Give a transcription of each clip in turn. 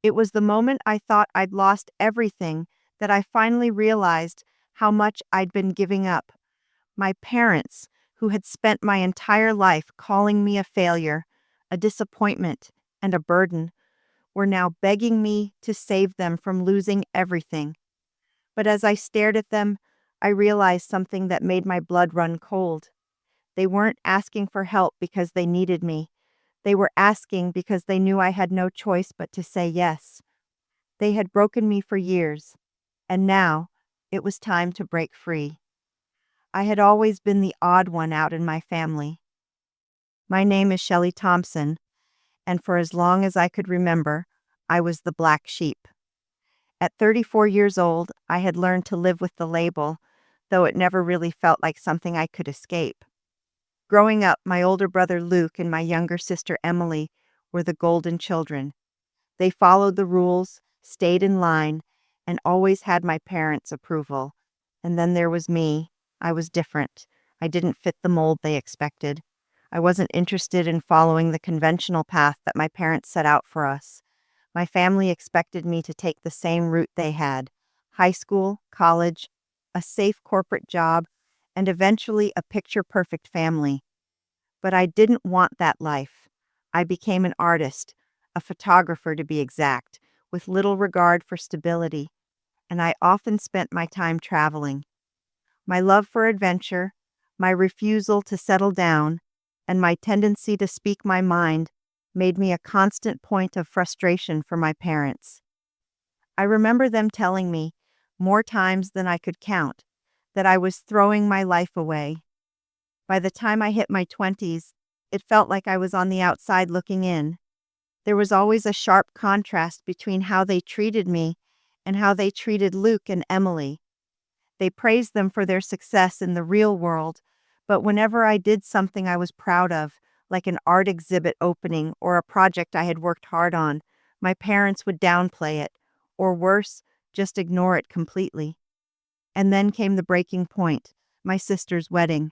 It was the moment I thought I'd lost everything that I finally realized how much I'd been giving up. My parents, who had spent my entire life calling me a failure, a disappointment, and a burden, were now begging me to save them from losing everything. But as I stared at them, I realized something that made my blood run cold. They weren't asking for help because they needed me. They were asking because they knew I had no choice but to say yes. They had broken me for years, and now it was time to break free. I had always been the odd one out in my family. My name is Shelley Thompson, and for as long as I could remember, I was the black sheep. At 34 years old, I had learned to live with the label, though it never really felt like something I could escape. Growing up, my older brother Luke and my younger sister Emily were the golden children. They followed the rules, stayed in line, and always had my parents' approval. And then there was me. I was different. I didn't fit the mold they expected. I wasn't interested in following the conventional path that my parents set out for us. My family expected me to take the same route they had: high school, college, a safe corporate job, and eventually a picture-perfect family. But I didn't want that life. I became an artist, a photographer to be exact, with little regard for stability, and I often spent my time traveling. My love for adventure, my refusal to settle down, and my tendency to speak my mind made me a constant point of frustration for my parents. I remember them telling me, more times than I could count, that I was throwing my life away. By the time I hit my 20s, it felt like I was on the outside looking in. There was always a sharp contrast between how they treated me and how they treated Luke and Emily. They praised them for their success in the real world, but whenever I did something I was proud of, like an art exhibit opening or a project I had worked hard on, my parents would downplay it, or worse, just ignore it completely. And then came the breaking point, my sister's wedding.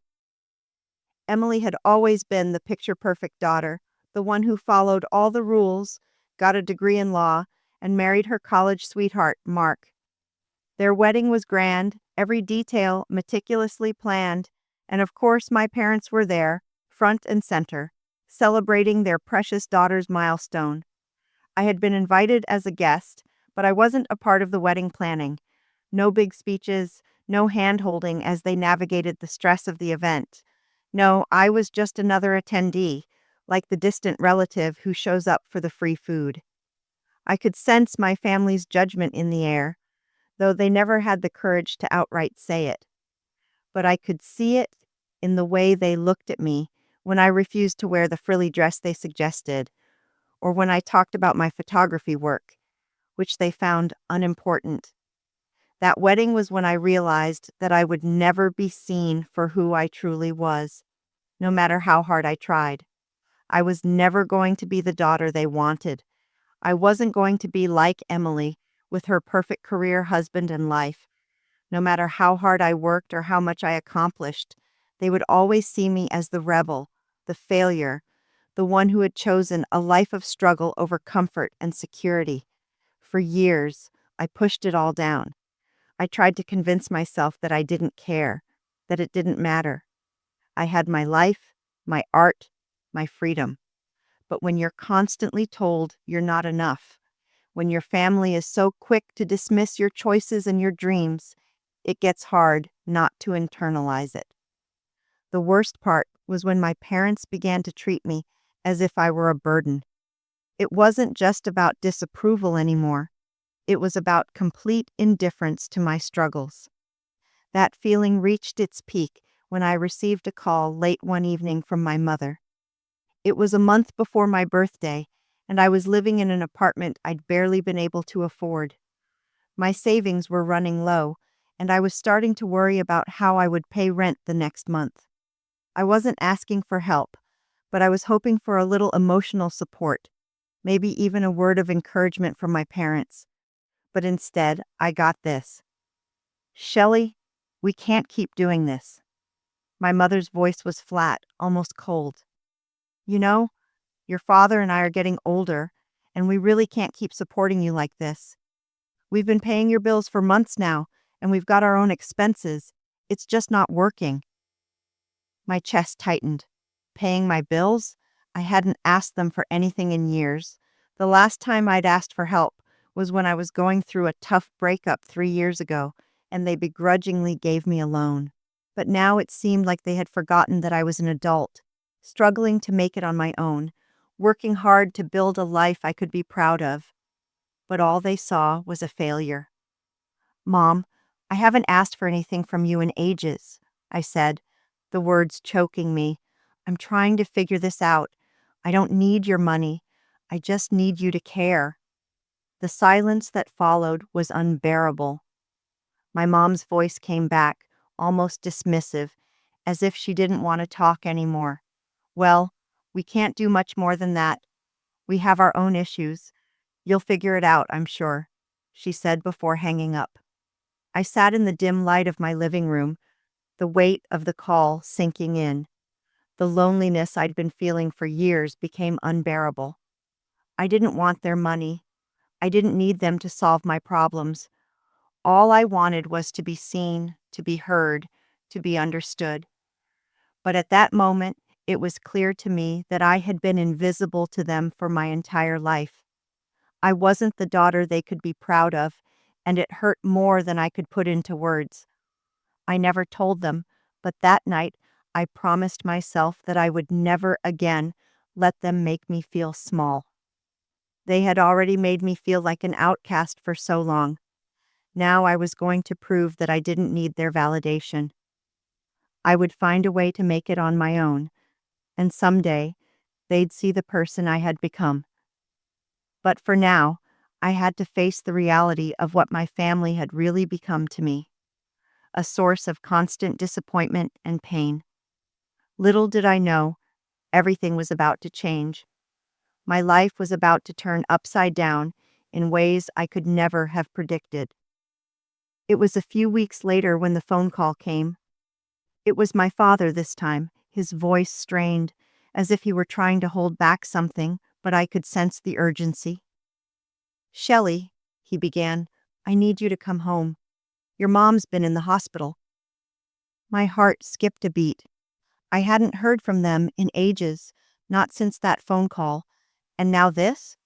Emily had always been the picture-perfect daughter, the one who followed all the rules, got a degree in law, and married her college sweetheart, Mark. Their wedding was grand, every detail meticulously planned, and of course my parents were there, front and center, celebrating their precious daughter's milestone. I had been invited as a guest, but I wasn't a part of the wedding planning. No big speeches, no hand-holding as they navigated the stress of the event. No, I was just another attendee, like the distant relative who shows up for the free food. I could sense my family's judgment in the air, though they never had the courage to outright say it. But I could see it in the way they looked at me when I refused to wear the frilly dress they suggested, or when I talked about my photography work, which they found unimportant. That wedding was when I realized that I would never be seen for who I truly was, no matter how hard I tried. I was never going to be the daughter they wanted. I wasn't going to be like Emily, with her perfect career, husband, and life. No matter how hard I worked or how much I accomplished, they would always see me as the rebel, the failure, the one who had chosen a life of struggle over comfort and security. For years, I pushed it all down. I tried to convince myself that I didn't care, that it didn't matter. I had my life, my art, my freedom. But when you're constantly told you're not enough, when your family is so quick to dismiss your choices and your dreams, it gets hard not to internalize it. The worst part was when my parents began to treat me as if I were a burden. It wasn't just about disapproval anymore. It was about complete indifference to my struggles. That feeling reached its peak when I received a call late one evening from my mother. It was a month before my birthday, and I was living in an apartment I'd barely been able to afford. My savings were running low, and I was starting to worry about how I would pay rent the next month. I wasn't asking for help, but I was hoping for a little emotional support, maybe even a word of encouragement from my parents. But instead, I got this: "Shelley, we can't keep doing this." My mother's voice was flat, almost cold. "You know, your father and I are getting older, and we really can't keep supporting you like this. We've been paying your bills for months now, and we've got our own expenses. It's just not working." My chest tightened. Paying my bills? I hadn't asked them for anything in years. The last time I'd asked for help was when I was going through a tough breakup 3 years ago, and they begrudgingly gave me a loan. But now it seemed like they had forgotten that I was an adult, struggling to make it on my own, working hard to build a life I could be proud of. But all they saw was a failure. "Mom, I haven't asked for anything from you in ages," I said, the words choking me. "I'm trying to figure this out. I don't need your money. I just need you to care." The silence that followed was unbearable. My mom's voice came back, almost dismissive, as if she didn't want to talk anymore. "Well, we can't do much more than that. We have our own issues. You'll figure it out, I'm sure," she said before hanging up. I sat in the dim light of my living room, the weight of the call sinking in. The loneliness I'd been feeling for years became unbearable. I didn't want their money. I didn't need them to solve my problems. All I wanted was to be seen, to be heard, to be understood. But at that moment, it was clear to me that I had been invisible to them for my entire life. I wasn't the daughter they could be proud of, and it hurt more than I could put into words. I never told them, but that night I promised myself that I would never again let them make me feel small. They had already made me feel like an outcast for so long. Now I was going to prove that I didn't need their validation. I would find a way to make it on my own, and someday they'd see the person I had become. But for now, I had to face the reality of what my family had really become to me, a source of constant disappointment and pain. Little did I know, everything was about to change. My life was about to turn upside down in ways I could never have predicted. It was a few weeks later when the phone call came. It was my father this time, his voice strained, as if he were trying to hold back something, but I could sense the urgency. "Shelley," he began, "I need you to come home. Your mom's been in the hospital." My heart skipped a beat. I hadn't heard from them in ages, not since that phone call. And now this?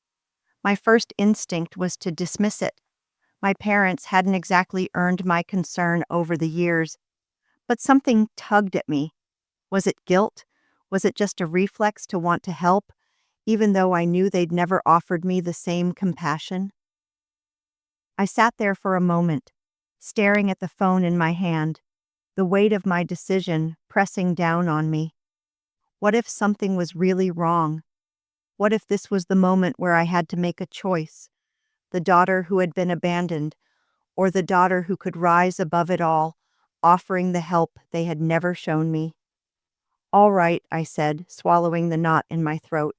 My first instinct was to dismiss it. My parents hadn't exactly earned my concern over the years, but something tugged at me. Was it guilt? Was it just a reflex to want to help, even though I knew they'd never offered me the same compassion? I sat there for a moment, staring at the phone in my hand, the weight of my decision pressing down on me. What if something was really wrong? What if this was the moment where I had to make a choice? The daughter who had been abandoned, or the daughter who could rise above it all, offering the help they had never shown me? "All right," I said, swallowing the knot in my throat.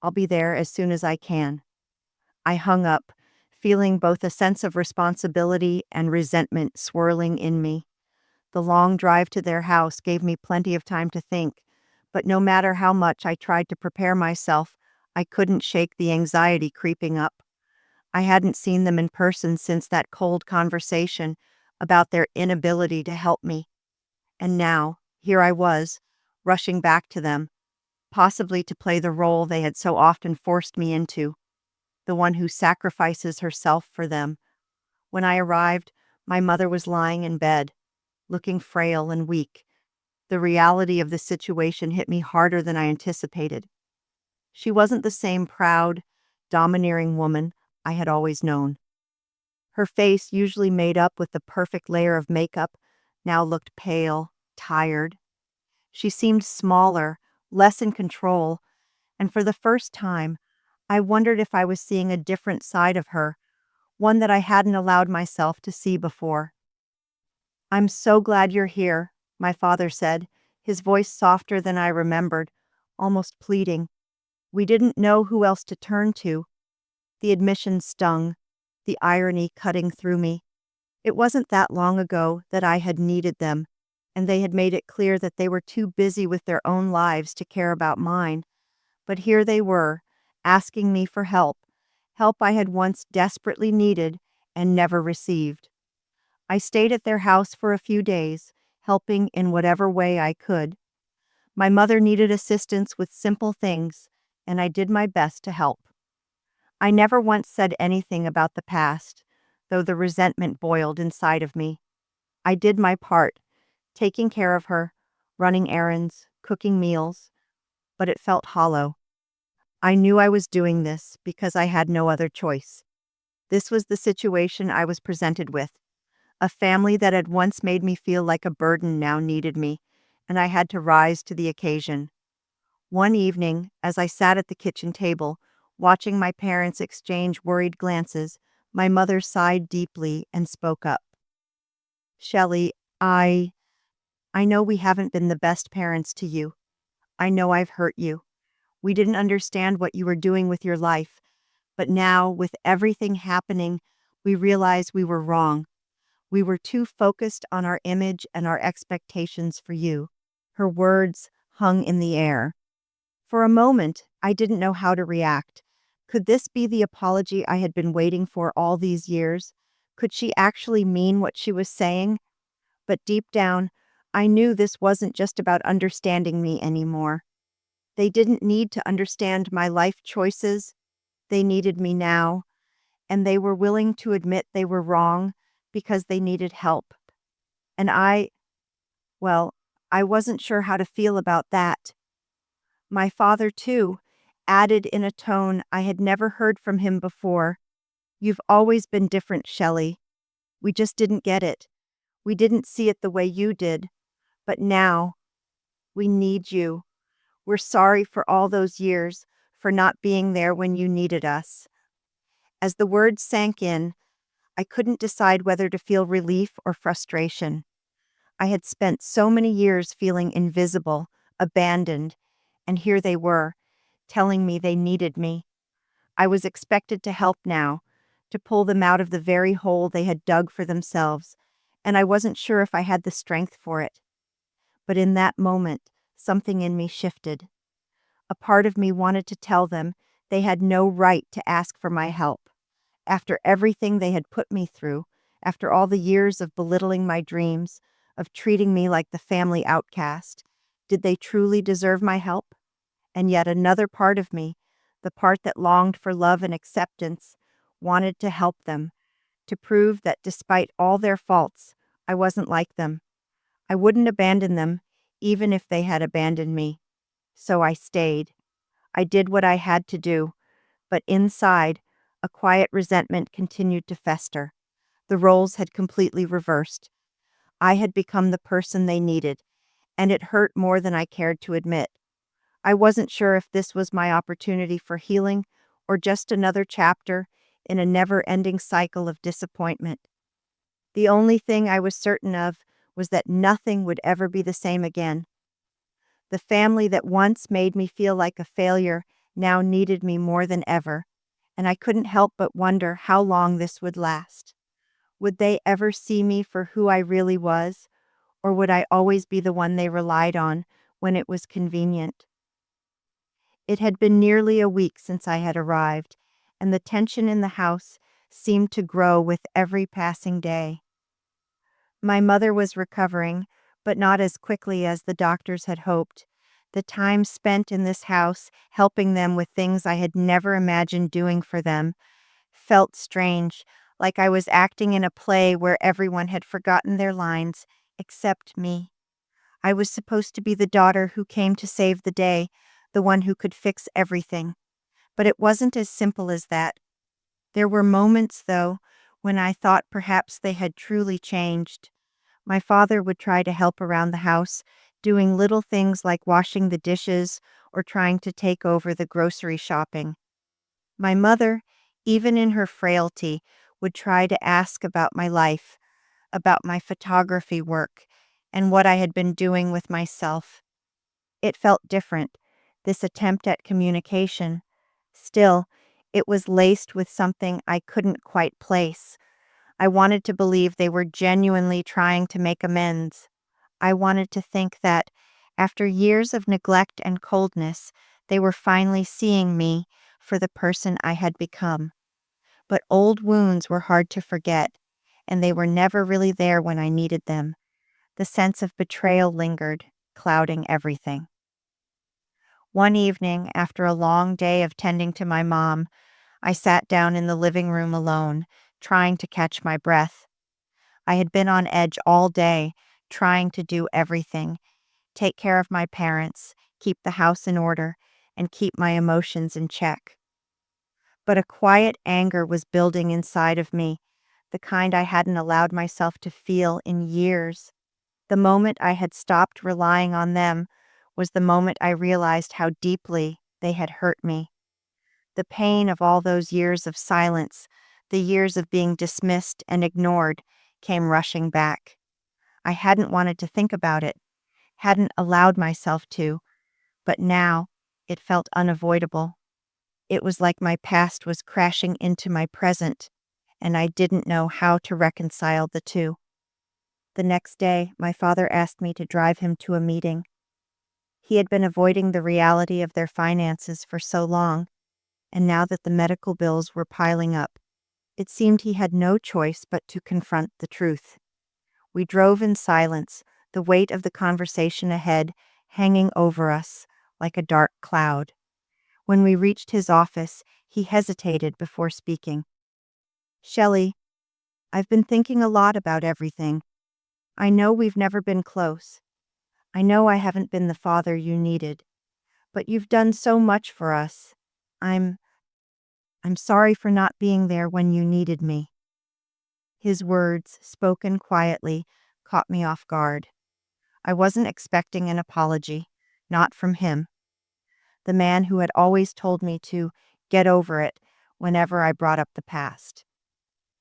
"I'll be there as soon as I can." I hung up, feeling both a sense of responsibility and resentment swirling in me. The long drive to their house gave me plenty of time to think, but no matter how much I tried to prepare myself, I couldn't shake the anxiety creeping up. I hadn't seen them in person since that cold conversation about their inability to help me. And now, here I was, rushing back to them, possibly to play the role they had so often forced me into, the one who sacrifices herself for them. When I arrived, my mother was lying in bed, looking frail and weak. The reality of the situation hit me harder than I anticipated. She wasn't the same proud, domineering woman I had always known. Her face, usually made up with the perfect layer of makeup, now looked pale, tired. She seemed smaller, less in control, and for the first time, I wondered if I was seeing a different side of her, one that I hadn't allowed myself to see before. "I'm so glad you're here," my father said, his voice softer than I remembered, almost pleading. We didn't know who else to turn to. The admission stung, the irony cutting through me. It wasn't that long ago that I had needed them, and they had made it clear that they were too busy with their own lives to care about mine. But here they were, asking me for help, help I had once desperately needed and never received. I stayed at their house for a few days, helping in whatever way I could. My mother needed assistance with simple things, and I did my best to help. I never once said anything about the past, though the resentment boiled inside of me. I did my part, taking care of her, running errands, cooking meals, but it felt hollow. I knew I was doing this because I had no other choice. This was the situation I was presented with. A family that had once made me feel like a burden now needed me, and I had to rise to the occasion. One evening, as I sat at the kitchen table, watching my parents exchange worried glances, my mother sighed deeply and spoke up. Shelley, I know we haven't been the best parents to you. I know I've hurt you. We didn't understand what you were doing with your life, but now, with everything happening, we realize we were wrong. We were too focused on our image and our expectations for you. Her words hung in the air. For a moment, I didn't know how to react. Could this be the apology I had been waiting for all these years? Could she actually mean what she was saying? But deep down, I knew this wasn't just about understanding me anymore. They didn't need to understand my life choices. They needed me now, and they were willing to admit they were wrong because they needed help. And well, I wasn't sure how to feel about that. My father, too, added in a tone I had never heard from him before. You've always been different, Shelley. We just didn't get it. We didn't see it the way you did. But now, we need you. We're sorry for all those years, for not being there when you needed us. As the words sank in, I couldn't decide whether to feel relief or frustration. I had spent so many years feeling invisible, abandoned, and here they were, telling me they needed me. I was expected to help now, to pull them out of the very hole they had dug for themselves, and I wasn't sure if I had the strength for it. But in that moment, something in me shifted. A part of me wanted to tell them they had no right to ask for my help. After everything they had put me through, after all the years of belittling my dreams, of treating me like the family outcast, did they truly deserve my help? And yet another part of me, the part that longed for love and acceptance, wanted to help them, to prove that despite all their faults, I wasn't like them. I wouldn't abandon them, even if they had abandoned me. So I stayed. I did what I had to do, but inside, a quiet resentment continued to fester. The roles had completely reversed. I had become the person they needed, and it hurt more than I cared to admit. I wasn't sure if this was my opportunity for healing or just another chapter in a never-ending cycle of disappointment. The only thing I was certain of was that nothing would ever be the same again. The family that once made me feel like a failure now needed me more than ever, and I couldn't help but wonder how long this would last. Would they ever see me for who I really was, or would I always be the one they relied on when it was convenient? It had been nearly a week since I had arrived, and the tension in the house seemed to grow with every passing day. My mother was recovering, but not as quickly as the doctors had hoped. The time spent in this house, helping them with things I had never imagined doing for them, felt strange, like I was acting in a play where everyone had forgotten their lines, except me. I was supposed to be the daughter who came to save the day, the one who could fix everything. But it wasn't as simple as that. There were moments, though, when I thought perhaps they had truly changed. My father would try to help around the house, doing little things like washing the dishes or trying to take over the grocery shopping. My mother, even in her frailty, would try to ask about my life, about my photography work, and what I had been doing with myself. It felt different, this attempt at communication. Still, it was laced with something I couldn't quite place. I wanted to believe they were genuinely trying to make amends. I wanted to think that, after years of neglect and coldness, they were finally seeing me for the person I had become. But old wounds were hard to forget, and they were never really there when I needed them. The sense of betrayal lingered, clouding everything. One evening, after a long day of tending to my mom, I sat down in the living room alone, trying to catch my breath. I had been on edge all day, trying to do everything, take care of my parents, keep the house in order, and keep my emotions in check. But a quiet anger was building inside of me, the kind I hadn't allowed myself to feel in years. The moment I had stopped relying on them was the moment I realized how deeply they had hurt me. The pain of all those years of silence, the years of being dismissed and ignored, came rushing back. I hadn't wanted to think about it, hadn't allowed myself to, but now it felt unavoidable. It was like my past was crashing into my present, and I didn't know how to reconcile the two. The next day, my father asked me to drive him to a meeting. He had been avoiding the reality of their finances for so long, and now that the medical bills were piling up, it seemed he had no choice but to confront the truth. We drove in silence, the weight of the conversation ahead hanging over us like a dark cloud. When we reached his office, he hesitated before speaking. "Shelley, I've been thinking a lot about everything. I know we've never been close. I know I haven't been the father you needed, but you've done so much for us. I'm I'm sorry for not being there when you needed me." His words, spoken quietly, caught me off guard. I wasn't expecting an apology, not from him, the man who had always told me to get over it whenever I brought up the past.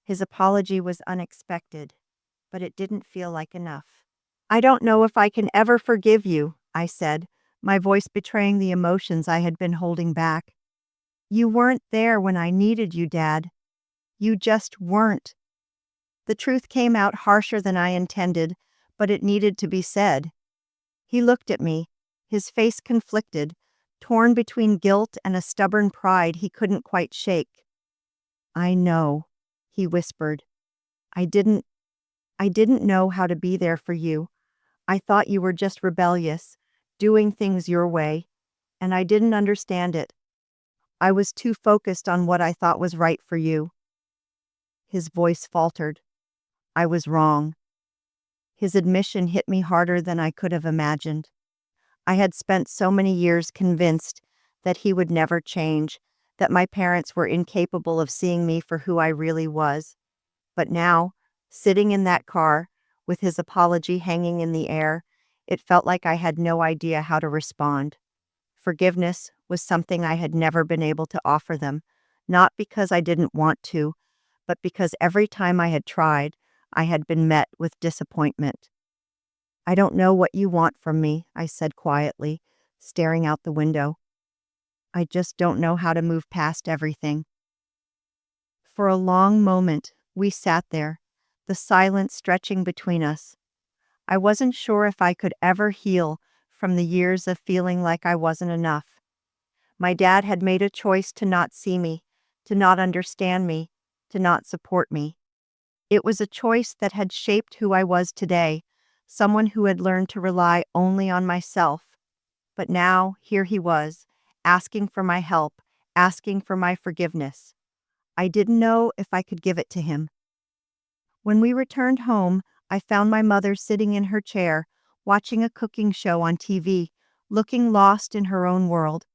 His apology was unexpected, but it didn't feel like enough. "I don't know if I can ever forgive you," I said, my voice betraying the emotions I had been holding back. "You weren't there when I needed you, Dad. You just weren't." The truth came out harsher than I intended, but it needed to be said. He looked at me, his face conflicted, torn between guilt and a stubborn pride he couldn't quite shake. "I know," he whispered. I didn't I didn't know how to be there for you. I thought you were just rebellious, doing things your way, and I didn't understand it. I was too focused on what I thought was right for you." His voice faltered. I was wrong. His admission hit me harder than I could have imagined. I had spent so many years convinced that he would never change, that my parents were incapable of seeing me for who I really was. But now, sitting in that car, with his apology hanging in the air, it felt like I had no idea how to respond. Forgiveness was something I had never been able to offer them, not because I didn't want to, but because every time I had tried, I had been met with disappointment. "I don't know what you want from me," I said quietly, staring out the window. "I just don't know how to move past everything." For a long moment, we sat there, the silence stretching between us. I wasn't sure if I could ever heal from the years of feeling like I wasn't enough. My dad had made a choice to not see me, to not understand me, to not support me. It was a choice that had shaped who I was today, someone who had learned to rely only on myself. But now, here he was, asking for my help, asking for my forgiveness. I didn't know if I could give it to him. When we returned home, I found my mother sitting in her chair, watching a cooking show on TV, looking lost in her own world.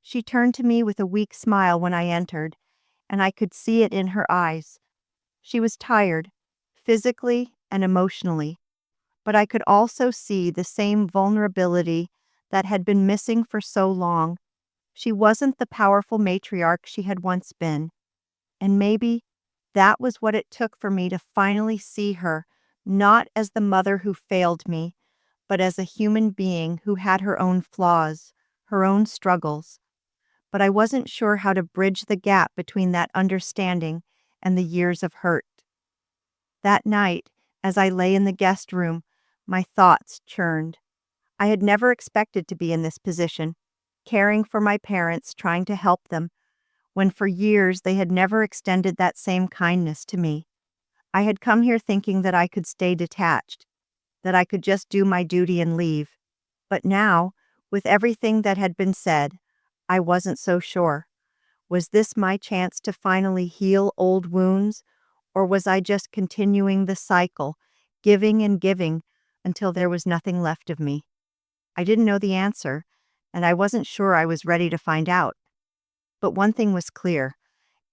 She turned to me with a weak smile when I entered, and I could see it in her eyes. She was tired, physically and emotionally, but I could also see the same vulnerability that had been missing for so long. She wasn't the powerful matriarch she had once been, and maybe that was what it took for me to finally see her, not as the mother who failed me, but as a human being who had her own flaws, her own struggles. But I wasn't sure how to bridge the gap between that understanding and the years of hurt. That night, as I lay in the guest room, my thoughts churned. I had never expected to be in this position, caring for my parents, trying to help them, when for years they had never extended that same kindness to me. I had come here thinking that I could stay detached, that I could just do my duty and leave. But now, with everything that had been said, I wasn't so sure. Was this my chance to finally heal old wounds, or was I just continuing the cycle, giving and giving until there was nothing left of me? I didn't know the answer, and I wasn't sure I was ready to find out. But one thing was clear: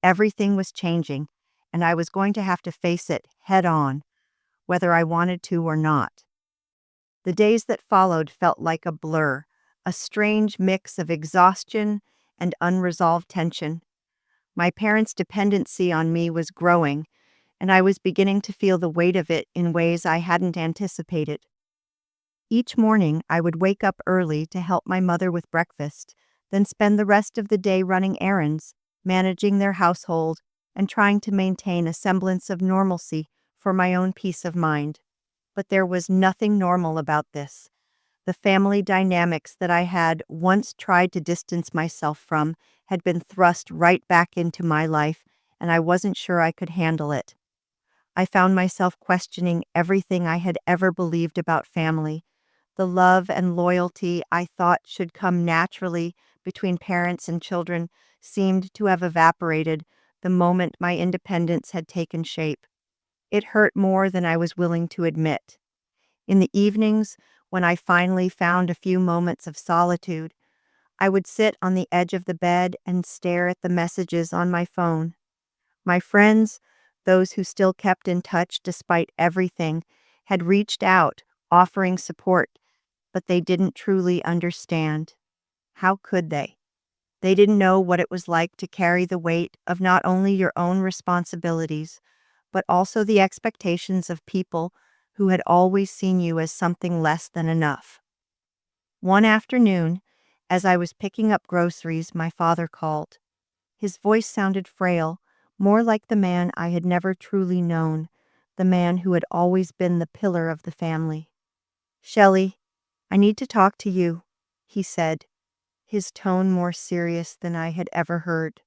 everything was changing, and I was going to have to face it head on, whether I wanted to or not. The days that followed felt like a blur, a strange mix of exhaustion and unresolved tension. My parents' dependency on me was growing, and I was beginning to feel the weight of it in ways I hadn't anticipated. Each morning, I would wake up early to help my mother with breakfast, then spend the rest of the day running errands, managing their household, and trying to maintain a semblance of normalcy for my own peace of mind. But there was nothing normal about this. The family dynamics that I had once tried to distance myself from had been thrust right back into my life, and I wasn't sure I could handle it. I found myself questioning everything I had ever believed about family. The love and loyalty I thought should come naturally between parents and children seemed to have evaporated the moment my independence had taken shape. It hurt more than I was willing to admit. In the evenings, when I finally found a few moments of solitude, I would sit on the edge of the bed and stare at the messages on my phone. My friends, those who still kept in touch despite everything, had reached out, offering support, but they didn't truly understand. How could they? They didn't know what it was like to carry the weight of not only your own responsibilities, but also the expectations of people who had always seen you as something less than enough. One afternoon, as I was picking up groceries, my father called. His voice sounded frail, more like the man I had never truly known, the man who had always been the pillar of the family. "Shelley, I need to talk to you," he said, his tone more serious than I had ever heard.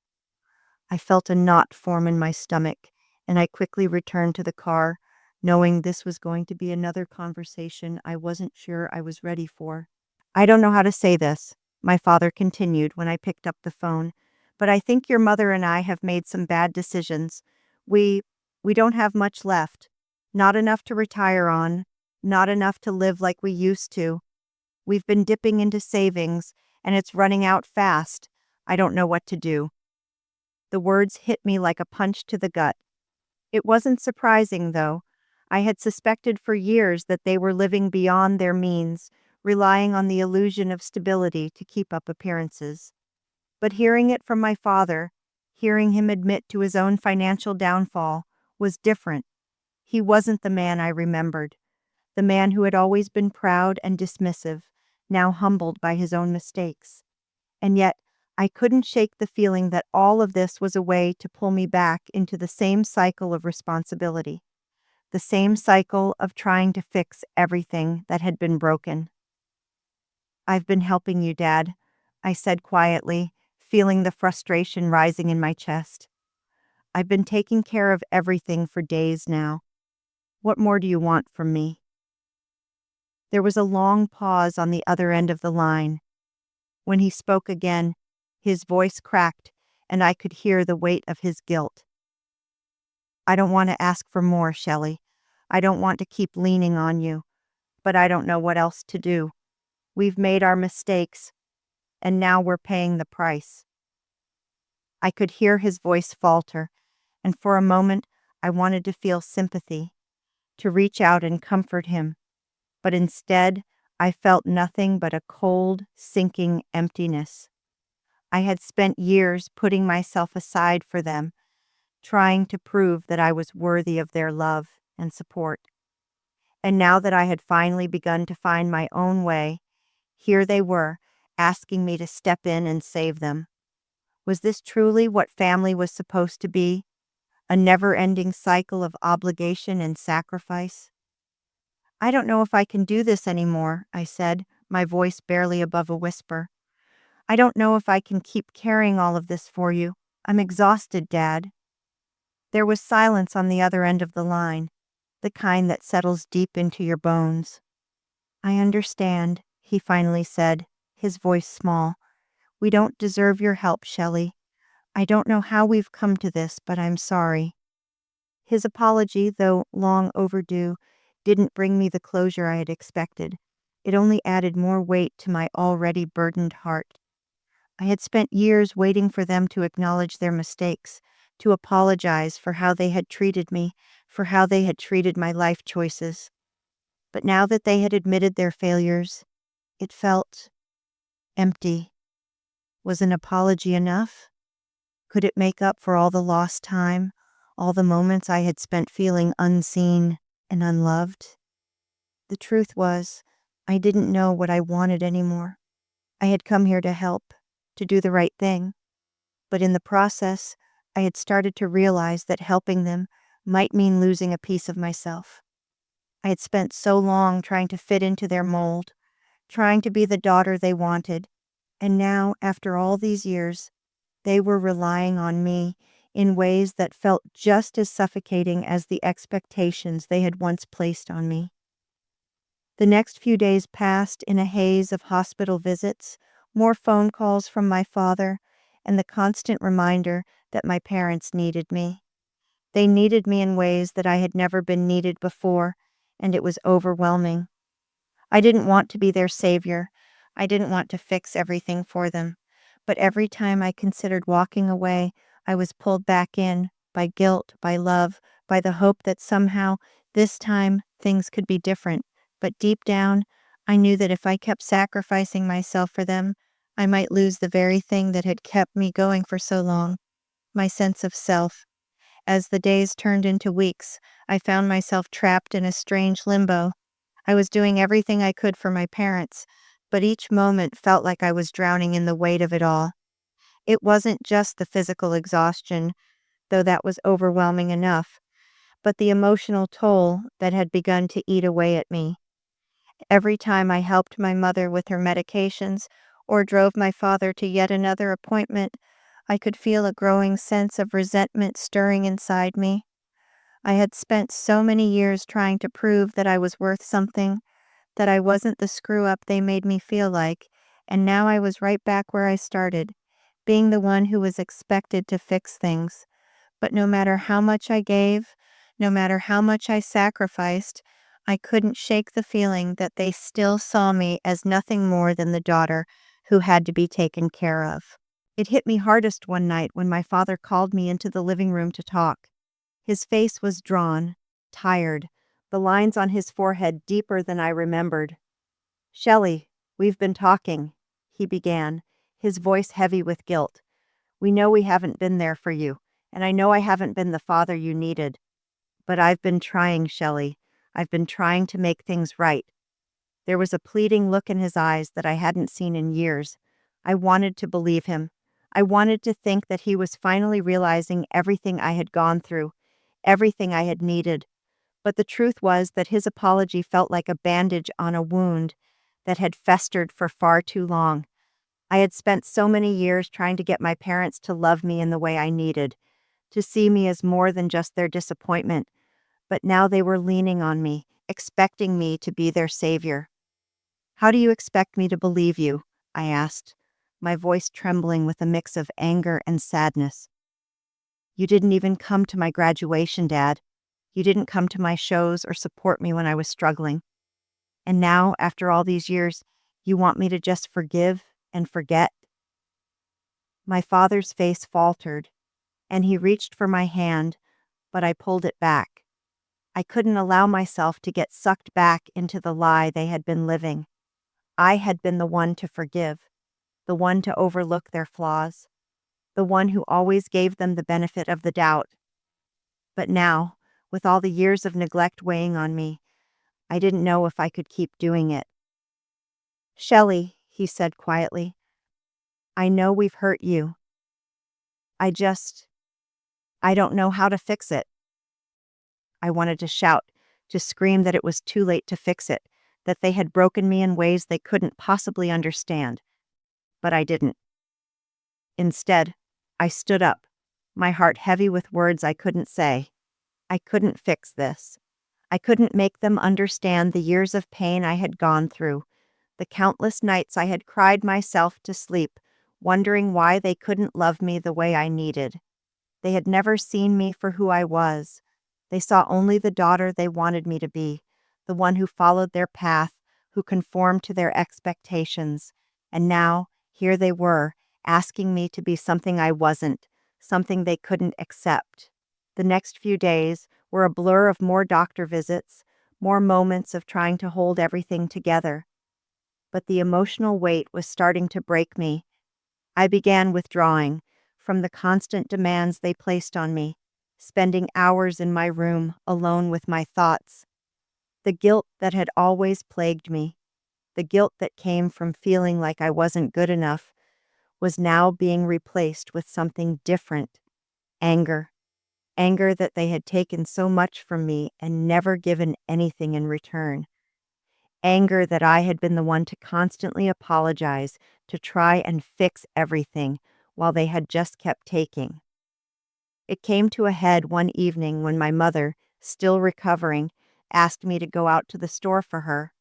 I felt a knot form in my stomach, and I quickly returned to the car, knowing this was going to be another conversation I wasn't sure I was ready for. "I don't know how to say this," my father continued when I picked up the phone, "but I think your mother and I have made some bad decisions. We we don't have much left. Not enough to retire on, not enough to live like we used to. We've been dipping into savings, and it's running out fast. I don't know what to do." The words hit me like a punch to the gut. It wasn't surprising, though. I had suspected for years that they were living beyond their means, relying on the illusion of stability to keep up appearances. But hearing it from my father, hearing him admit to his own financial downfall, was different. He wasn't the man I remembered, the man who had always been proud and dismissive, now humbled by his own mistakes. And yet, I couldn't shake the feeling that all of this was a way to pull me back into the same cycle of responsibility, the same cycle of trying to fix everything that had been broken. "I've been helping you, Dad," I said quietly, feeling the frustration rising in my chest. "I've been taking care of everything for days now. What more do you want from me?" There was a long pause on the other end of the line. When he spoke again, his voice cracked, and I could hear the weight of his guilt. "I don't want to ask for more, Shelley. I don't want to keep leaning on you, but I don't know what else to do. We've made our mistakes, and now we're paying the price." I could hear his voice falter, and for a moment I wanted to feel sympathy, to reach out and comfort him, but instead I felt nothing but a cold, sinking emptiness. I had spent years putting myself aside for them, trying to prove that I was worthy of their love and support. And now that I had finally begun to find my own way, here they were, asking me to step in and save them. Was this truly what family was supposed to be? A never-ending cycle of obligation and sacrifice? "I don't know if I can do this anymore," I said, my voice barely above a whisper. "I don't know if I can keep carrying all of this for you. I'm exhausted, Dad. There was silence on the other end of the line, the kind that settles deep into your bones. I understand, he finally said, his voice small. We don't deserve your help, Shelley. I don't know how we've come to this, but I'm sorry. His apology, though long overdue, didn't bring me the closure I had expected. It only added more weight to my already burdened heart. I had spent years waiting for them to acknowledge their mistakes, to apologize for how they had treated me, for how they had treated my life choices. But now that they had admitted their failures, it felt empty. Was an apology enough? Could it make up for all the lost time, all the moments I had spent feeling unseen and unloved? The truth was, I didn't know what I wanted anymore. I had come here to help, to do the right thing. But in the process, I had started to realize that helping them might mean losing a piece of myself. I had spent so long trying to fit into their mold, trying to be the daughter they wanted, and now, after all these years, they were relying on me in ways that felt just as suffocating as the expectations they had once placed on me. The next few days passed in a haze of hospital visits, more phone calls from my father, and the constant reminder that my parents needed me. They needed me in ways that I had never been needed before, and it was overwhelming. I didn't want to be their savior. I didn't want to fix everything for them. But every time I considered walking away, I was pulled back in by guilt, by love, by the hope that somehow, this time, things could be different. But deep down, I knew that if I kept sacrificing myself for them, I might lose the very thing that had kept me going for so long, my sense of self. As the days turned into weeks, I found myself trapped in a strange limbo. I was doing everything I could for my parents, but each moment felt like I was drowning in the weight of it all. It wasn't just the physical exhaustion, though that was overwhelming enough, but the emotional toll that had begun to eat away at me. Every time I helped my mother with her medications or drove my father to yet another appointment, I could feel a growing sense of resentment stirring inside me. I had spent so many years trying to prove that I was worth something, that I wasn't the screw-up they made me feel like, and now I was right back where I started, being the one who was expected to fix things. But no matter how much I gave, no matter how much I sacrificed, I couldn't shake the feeling that they still saw me as nothing more than the daughter who had to be taken care of. It hit me hardest one night when my father called me into the living room to talk. His face was drawn, tired, the lines on his forehead deeper than I remembered. "Shelley, we've been talking," he began, his voice heavy with guilt. "We know we haven't been there for you, and I know I haven't been the father you needed. But I've been trying, Shelley. I've been trying to make things right." There was a pleading look in his eyes that I hadn't seen in years. I wanted to believe him. I wanted to think that he was finally realizing everything I had gone through, everything I had needed. But the truth was that his apology felt like a bandage on a wound that had festered for far too long. I had spent so many years trying to get my parents to love me in the way I needed, to see me as more than just their disappointment, but now they were leaning on me, expecting me to be their savior. "How do you expect me to believe you?" I asked, my voice trembling with a mix of anger and sadness. "You didn't even come to my graduation, Dad. You didn't come to my shows or support me when I was struggling. And now, after all these years, you want me to just forgive and forget?" My father's face faltered, and he reached for my hand, but I pulled it back. I couldn't allow myself to get sucked back into the lie they had been living. I had been the one to forgive, the one to overlook their flaws, the one who always gave them the benefit of the doubt. But now, with all the years of neglect weighing on me, I didn't know if I could keep doing it. "Shelley," he said quietly, "I know we've hurt you. I just, I don't know how to fix it." I wanted to shout, to scream that it was too late to fix it, that they had broken me in ways they couldn't possibly understand. But I didn't. Instead, I stood up, my heart heavy with words I couldn't say. I couldn't fix this. I couldn't make them understand the years of pain I had gone through, the countless nights I had cried myself to sleep, wondering why they couldn't love me the way I needed. They had never seen me for who I was. They saw only the daughter they wanted me to be, the one who followed their path, who conformed to their expectations. And now, here they were, asking me to be something I wasn't, something they couldn't accept. The next few days were a blur of more doctor visits, more moments of trying to hold everything together. But the emotional weight was starting to break me. I began withdrawing from the constant demands they placed on me, spending hours in my room alone with my thoughts. The guilt that had always plagued me, the guilt that came from feeling like I wasn't good enough, was now being replaced with something different: anger. Anger that they had taken so much from me and never given anything in return. Anger that I had been the one to constantly apologize, to try and fix everything, while they had just kept taking. It came to a head one evening when my mother, still recovering, asked me to go out to the store for her.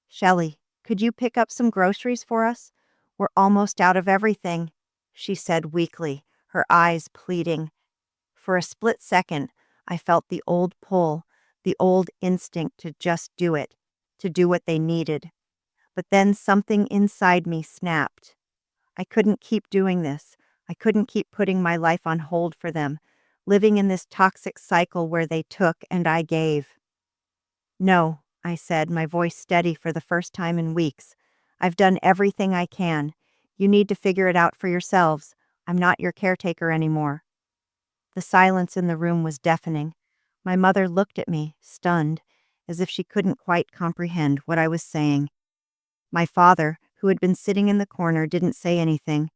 "Shelley, could you pick up some groceries for us? We're almost out of everything," she said weakly, her eyes pleading. For a split second, I felt the old pull, the old instinct to just do it, to do what they needed. But then something inside me snapped. I couldn't keep doing this. I couldn't keep putting my life on hold for them, living in this toxic cycle where they took and I gave. "No," I said, my voice steady for the first time in weeks. "I've done everything I can. You need to figure it out for yourselves. I'm not your caretaker anymore." The silence in the room was deafening. My mother looked at me, stunned, as if she couldn't quite comprehend what I was saying. My father, who had been sitting in the corner, didn't say anything.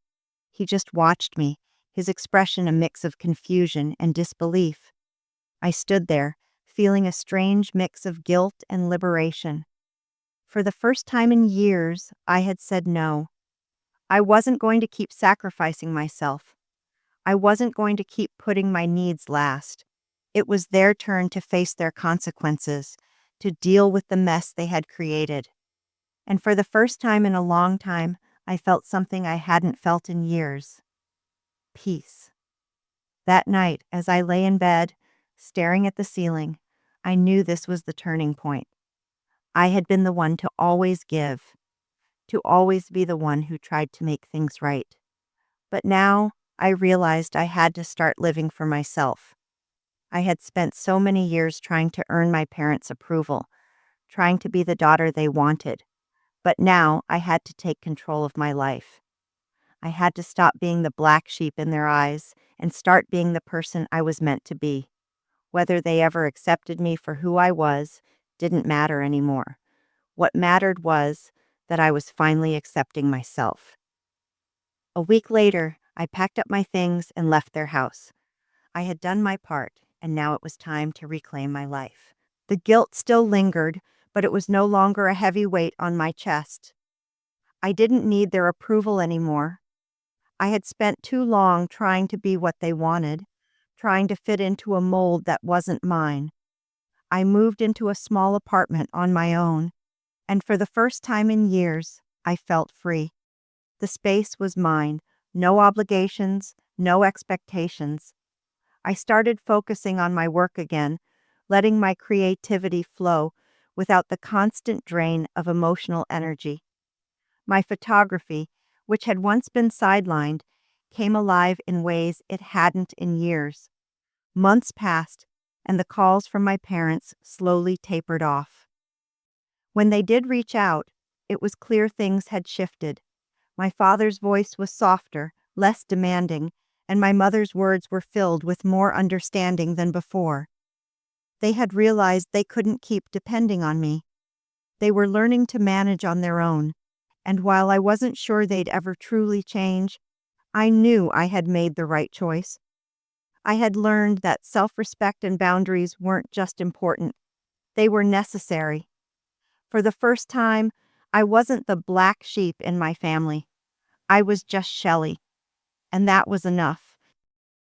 He just watched me, his expression a mix of confusion and disbelief. I stood there, feeling a strange mix of guilt and liberation. For the first time in years, I had said no. I wasn't going to keep sacrificing myself. I wasn't going to keep putting my needs last. It was their turn to face their consequences, to deal with the mess they had created. And for the first time in a long time, I felt something I hadn't felt in years: peace. That night, as I lay in bed, staring at the ceiling, I knew this was the turning point. I had been the one to always give, to always be the one who tried to make things right. But now, I realized I had to start living for myself. I had spent so many years trying to earn my parents' approval, trying to be the daughter they wanted. But now I had to take control of my life. I had to stop being the black sheep in their eyes and start being the person I was meant to be. Whether they ever accepted me for who I was didn't matter anymore. What mattered was that I was finally accepting myself. A week later, I packed up my things and left their house. I had done my part, and now it was time to reclaim my life. The guilt still lingered, but it was no longer a heavy weight on my chest. I didn't need their approval anymore. I had spent too long trying to be what they wanted, trying to fit into a mold that wasn't mine. I moved into a small apartment on my own, and for the first time in years, I felt free. The space was mine, no obligations, no expectations. I started focusing on my work again, letting my creativity flow without the constant drain of emotional energy. My photography, which had once been sidelined, came alive in ways it hadn't in years. Months passed, and the calls from my parents slowly tapered off. When they did reach out, it was clear things had shifted. My father's voice was softer, less demanding, and my mother's words were filled with more understanding than before. They had realized they couldn't keep depending on me. They were learning to manage on their own, and while I wasn't sure they'd ever truly change, I knew I had made the right choice. I had learned that self-respect and boundaries weren't just important, they were necessary. For the first time, I wasn't the black sheep in my family. I was just Shelley, and that was enough.